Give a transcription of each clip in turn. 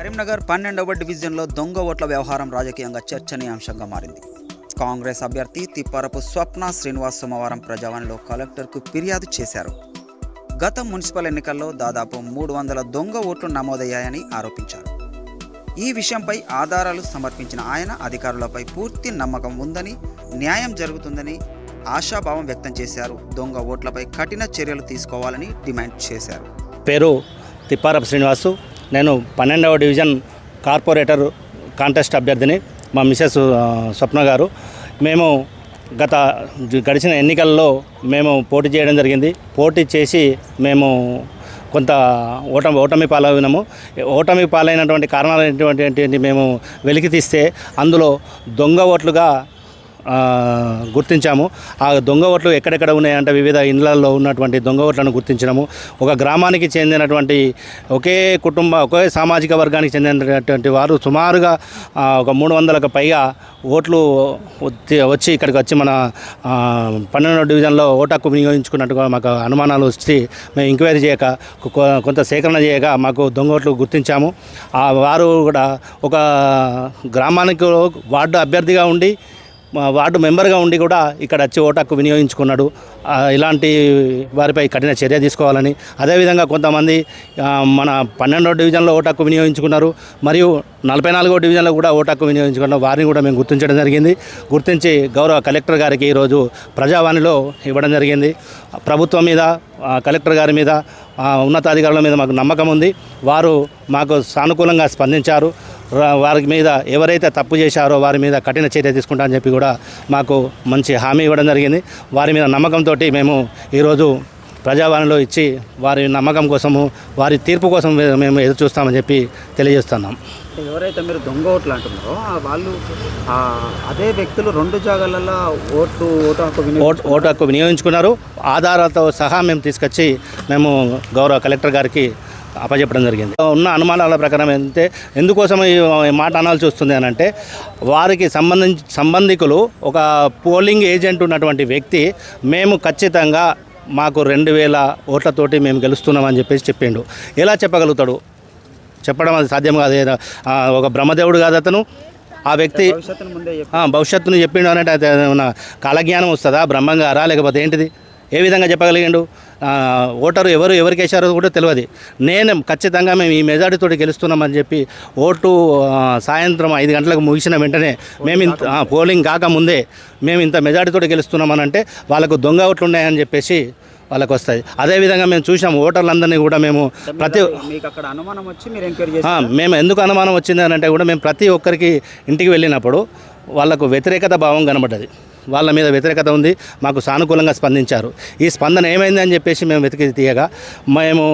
కరీంనగర్ 12వ డివిజన్లో దొంగ ఓట్ల వ్యవహారం రాజకీయంగా చర్చనీయాంశంగా మారింది. కాంగ్రెస్ అభ్యర్థి తిప్పారపు స్వప్న శ్రీనివాస్ సోమవారం ప్రజావాణిలో కలెక్టర్కు ఫిర్యాదు చేశారు. గత మున్సిపల్ ఎన్నికల్లో దాదాపు 300 దొంగ ఓట్లు నమోదయ్యాయని ఆరోపించారు. ఈ విషయంపై ఆధారాలు సమర్పించిన ఆయన అధికారులపై పూర్తి నమ్మకం ఉందని, న్యాయం జరుగుతుందని ఆశాభావం వ్యక్తం చేశారు. దొంగ ఓట్లపై కఠిన చర్యలు తీసుకోవాలని డిమాండ్ చేశారు. పేరు తిప్పారపు శ్రీనివాసు. నేను 12వ డివిజన్ కార్పొరేటర్ కాంటెస్ట్ అభ్యర్థిని. మా మిసెస్ స్వప్న గారు. మేము గడిచిన ఎన్నికల్లో మేము పోటీ చేయడం జరిగింది. పోటీ చేసి మేము కొంత ఓటమి పాలైనాము. ఓటమి పాలైనటువంటి కారణాలు ఏంటి మేము వెలికి తీస్తే అందులో దొంగ ఓట్లుగా గుర్తించాము. ఆ దొంగ ఓట్లు ఎక్కడెక్కడ ఉన్నాయంటే వివిధ ఇండ్లలో ఉన్నటువంటి దొంగ ఓట్లను గుర్తించడము. ఒక గ్రామానికి చెందినటువంటి ఒకే సామాజిక వర్గానికి చెందినటువంటి వారు సుమారుగా ఒక 300కు పైగా ఓట్లు వచ్చి ఇక్కడికి వచ్చి మన 12వ డివిజన్లో ఓటు హక్కు వినియోగించుకున్నట్టుగా మాకు అనుమానాలు వచ్చి మేము ఎంక్వైరీ చేయక కొంత సేకరణ చేయక మాకు దొంగ ఓట్లు గుర్తించాము. వారు కూడా ఒక గ్రామానికి వార్డు అభ్యర్థిగా ఉండి వార్డు మెంబర్గా ఉండి కూడా ఇక్కడ వచ్చి ఓటు హక్కు వినియోగించుకున్నాడు. ఇలాంటి వారిపై కఠిన చర్య తీసుకోవాలని, అదేవిధంగా కొంతమంది మన 12వ డివిజన్లో ఓటు హక్కు వినియోగించుకున్నారు, మరియు 44వ డివిజన్లో కూడా ఓటు హక్కు వినియోగించుకున్నారు. వారిని కూడా మేము గుర్తించడం జరిగింది. గుర్తించి గౌరవ కలెక్టర్ గారికి ఈరోజు ప్రజావాణిలో ఇవ్వడం జరిగింది. ప్రభుత్వం మీద, కలెక్టర్ గారి మీద, ఉన్నతాధికారుల మీద మాకు నమ్మకం ఉంది. వారు మాకు సానుకూలంగా స్పందించారు. వారి మీద ఎవరైతే తప్పు చేశారో వారి మీద కఠిన చర్య తీసుకుంటా అని చెప్పి కూడా మాకు మంచి హామీ ఇవ్వడం జరిగింది. వారి మీద నమ్మకంతో మేము ఈరోజు ప్రజావాణిలో ఇచ్చి వారి నమ్మకం కోసము, వారి తీర్పు కోసం మేము ఎదురు చూస్తామని చెప్పి తెలియజేస్తున్నాం. ఎవరైతే మీరు దొంగ ఓట్లు అంటున్నారో వాళ్ళు అదే వ్యక్తులు 2 జాగాలలో ఓటు హక్కు వినియోగించుకున్నారు. ఆధారాలతో సహా మేము తీసుకొచ్చి మేము గౌరవ కలెక్టర్ గారికి అప్పచెప్పడం జరిగింది. ఉన్న అనుమానాల ప్రకారం ఎందుకోసం ఈ మాట అనాల్సి వస్తుంది అని అంటే, వారికి సంబంధికులు ఒక పోలింగ్ ఏజెంట్ ఉన్నటువంటి వ్యక్తి మేము ఖచ్చితంగా మాకు 2000 ఓట్లతోటి మేము గెలుస్తున్నామని చెప్పేసి చెప్పిండు. ఎలా చెప్పగలుగుతాడు? చెప్పడం అది సాధ్యం కాదు. ఒక బ్రహ్మదేవుడు కాదు అతను. ఆ వ్యక్తి భవిష్యత్తును చెప్పిండు అంటే అది ఏమన్నా కాలజ్ఞానం వస్తుందా, బ్రహ్మంగారా, లేకపోతే ఏంటిది? ఏ విధంగా చెప్పగలిగిండు? ఓటరు ఎవరికి వేశారో కూడా తెలియదు. నేను ఖచ్చితంగా మేము ఈ మెజారిటీతో గెలుస్తున్నామని చెప్పి ఓటు సాయంత్రం 5 గంటలకు ముగిసిన వెంటనే మేము పోలింగ్ కాకముందే మేము ఇంత మెజారిటీతో గెలుస్తున్నామని అంటే వాళ్ళకు దొంగ ఓట్లు ఉన్నాయని చెప్పేసి వాళ్ళకు వస్తాయి. అదేవిధంగా మేము చూసాము ఓటర్లందరినీ కూడా మేము మేము ఎందుకు అనుమానం వచ్చింది అని అంటే కూడా మేము ప్రతి ఒక్కరికి ఇంటికి వెళ్ళినప్పుడు వాళ్ళకు వ్యతిరేకత భావం కనబడ్డది. వాళ్ళ మీద వ్యతిరేకత ఉంది. మాకు సానుకూలంగా స్పందించారు. ఈ స్పందన ఏమైంది అని చెప్పేసి మేము వెతికి తీయగా మేము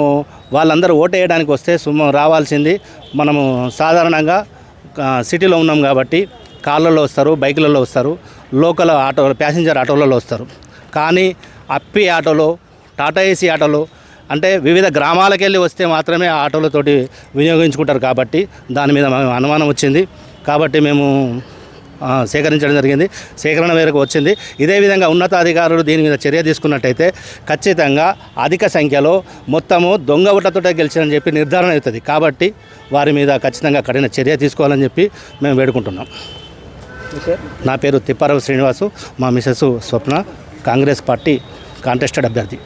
వాళ్ళందరూ ఓటు వేయడానికి వస్తే రావాల్సింది మనము సాధారణంగా సిటీలో ఉన్నాం కాబట్టి కార్లలో వస్తారు, బైకులలో వస్తారు, లోకల్ ప్యాసింజర్ ఆటోలలో వస్తారు. కానీ అప్పి ఆటోలో, టాటా ఏసీ ఆటోలో అంటే వివిధ గ్రామాలకు వెళ్ళి వస్తే మాత్రమే ఆటోలతోటి వినియోగించుకుంటారు. కాబట్టి దాని మీద మేము అనుమానం వచ్చింది. కాబట్టి మేము సేకరించడం జరిగింది. సేకరణ మేరకు వచ్చింది. ఇదే విధంగా ఉన్నతాధికారులు దీని మీద చర్య తీసుకున్నట్టయితే ఖచ్చితంగా అధిక సంఖ్యలో మొత్తము దొంగ ఓట్లతో గెలిచారని చెప్పి నిర్ధారణ అవుతుంది. కాబట్టి వారి మీద ఖచ్చితంగా కఠిన చర్య తీసుకోవాలని చెప్పి మేము వేడుకుంటున్నాం. నా పేరు తిప్పారపు శ్రీనివాసు. మా మిసెస్ స్వప్న, కాంగ్రెస్ పార్టీ కాంటెస్టెడ్ అభ్యర్థి.